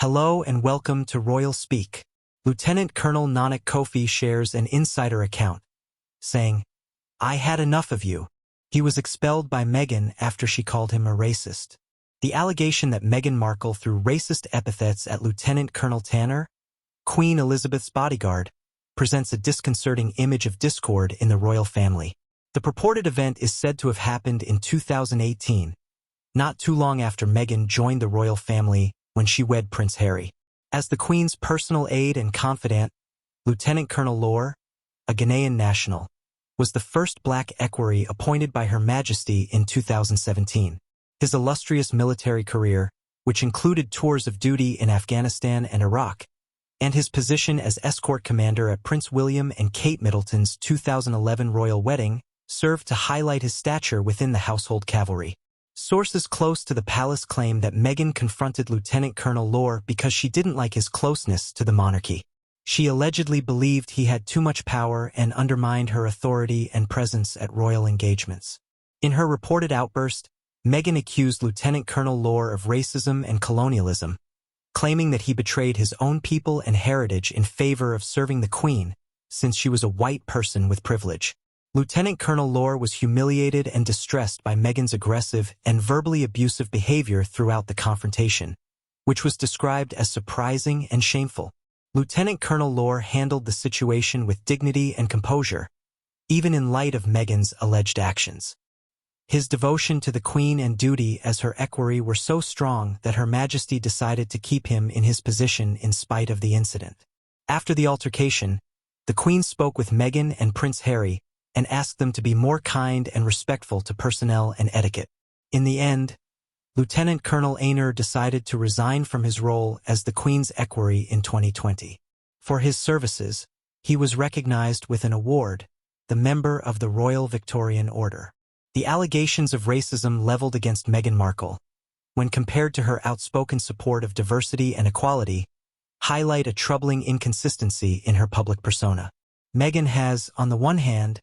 Hello and welcome to Royal Speak. Lieutenant Colonel Nanak Kofi shares an insider account, saying, "I had enough of you." He was expelled by Meghan after she called him a racist. The allegation that Meghan Markle threw racist epithets at Lieutenant Colonel Tanner, Queen Elizabeth's bodyguard, presents a disconcerting image of discord in the royal family. The purported event is said to have happened in 2018, not too long after Meghan joined the royal family when she wed Prince Harry. As the Queen's personal aide and confidant, Lieutenant Colonel Lore, a Ghanaian national, was the first black equerry appointed by Her Majesty in 2017. His illustrious military career, which included tours of duty in Afghanistan and Iraq, and his position as escort commander at Prince William and Kate Middleton's 2011 royal wedding, served to highlight his stature within the household cavalry. Sources close to the palace claim that Meghan confronted Lieutenant Colonel Lore because she didn't like his closeness to the monarchy. She allegedly believed he had too much power and undermined her authority and presence at royal engagements. In her reported outburst, Meghan accused Lieutenant Colonel Lore of racism and colonialism, claiming that he betrayed his own people and heritage in favor of serving the Queen, since she was a white person with privilege. Lieutenant Colonel Lore was humiliated and distressed by Meghan's aggressive and verbally abusive behavior throughout the confrontation, which was described as surprising and shameful. Lieutenant Colonel Lore handled the situation with dignity and composure, even in light of Meghan's alleged actions. His devotion to the Queen and duty as her equerry were so strong that Her Majesty decided to keep him in his position in spite of the incident. After the altercation, the Queen spoke with Meghan and Prince Harry and asked them to be more kind and respectful to personnel and etiquette. In the end, Lieutenant Colonel Aner decided to resign from his role as the Queen's equerry in 2020. For his services, he was recognized with an award, the Member of the Royal Victorian Order. The allegations of racism leveled against Meghan Markle, when compared to her outspoken support of diversity and equality, highlight a troubling inconsistency in her public persona. Meghan has, on the one hand,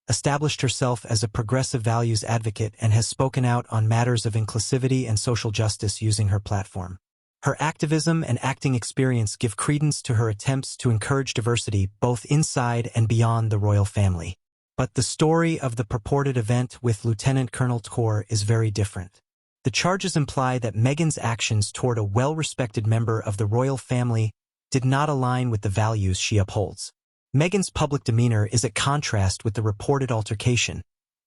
established herself as a progressive values advocate and has spoken out on matters of inclusivity and social justice using her platform. Her activism and acting experience give credence to her attempts to encourage diversity both inside and beyond the royal family. But the story of the purported event with Lieutenant Colonel Tor is very different. The charges imply that Meghan's actions toward a well-respected member of the royal family did not align with the values she upholds. Meghan's public demeanor is at contrast with the reported altercation,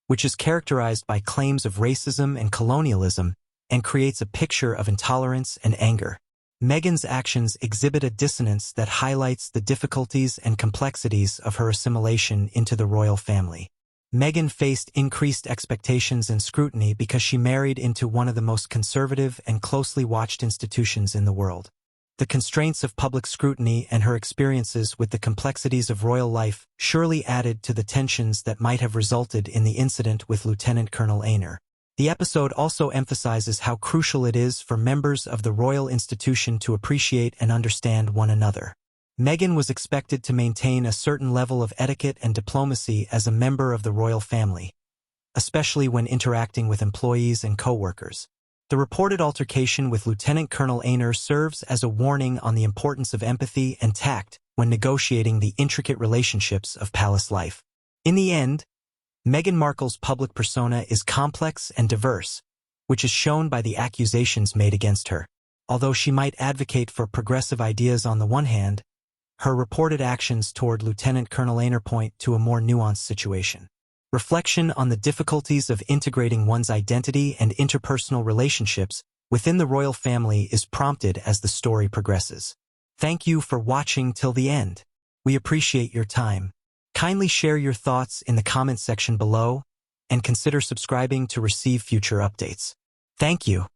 which is characterized by claims of racism and colonialism and creates a picture of intolerance and anger. Meghan's actions exhibit a dissonance that highlights the difficulties and complexities of her assimilation into the royal family. Meghan faced increased expectations and scrutiny because she married into one of the most conservative and closely watched institutions in the world. The constraints of public scrutiny and her experiences with the complexities of royal life surely added to the tensions that might have resulted in the incident with Lieutenant Colonel Aner. The episode also emphasizes how crucial it is for members of the royal institution to appreciate and understand one another. Meghan was expected to maintain a certain level of etiquette and diplomacy as a member of the royal family, especially when interacting with employees and co-workers. The reported altercation with Lieutenant Colonel Aner serves as a warning on the importance of empathy and tact when negotiating the intricate relationships of palace life. In the end, Meghan Markle's public persona is complex and diverse, which is shown by the accusations made against her. Although she might advocate for progressive ideas on the one hand, her reported actions toward Lieutenant Colonel Aner point to a more nuanced situation. Reflection on the difficulties of integrating one's identity and interpersonal relationships within the royal family is prompted as the story progresses. Thank you for watching till the end. We appreciate your time. Kindly share your thoughts in the comments section below and consider subscribing to receive future updates. Thank you.